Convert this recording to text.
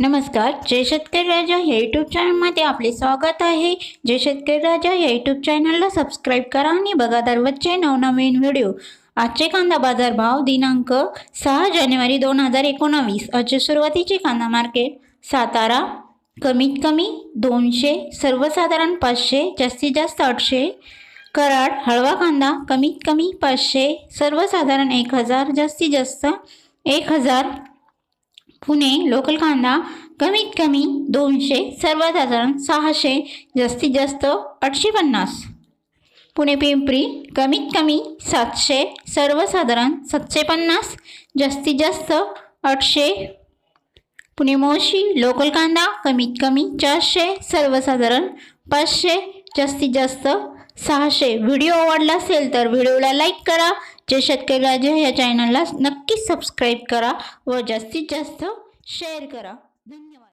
नमस्कार, जय शेतकरी राजा या यूट्यूब चॅनलमध्ये आपले स्वागत आहे। जय शेतकरी राजा या यूट्यूब चॅनलला सबस्क्राईब करा आणि बघा दररोजचे नवनवीन व्हिडिओ। आजचे कांदा बाजार भाव दिनांक 6 जानेवारी 2019। आजचे सुरुवातीचे कांदा मार्केट सातारा कमीत कमी 200, सर्वसाधारण 500, जास्तीत जास्त 800। कराड हळवा कांदा कमीत कमी 500, सर्वसाधारण 1000, जास्तीत जास्त 1000। पुणे लोकल कांदा कमीत कमी 200, सर्वसाधारण 600, जास्तीत जास्त 850। पुणे पिंपरी कमीत कमी 700, सर्वसाधारण 750, जास्तीत जास्त 800। पुणे मोशी लोकल कांदा कमीत कमी 400, सर्वसाधारण 500, जास्तीत जास्त 600। व्हिडिओ आवडला असेल तर व्हिडिओला लाईक करा। जय शेतकरी राजा या चॅनलला नक्कीच सबस्क्राईब करा व जास्तीत जास्त शेअर करा। धन्यवाद।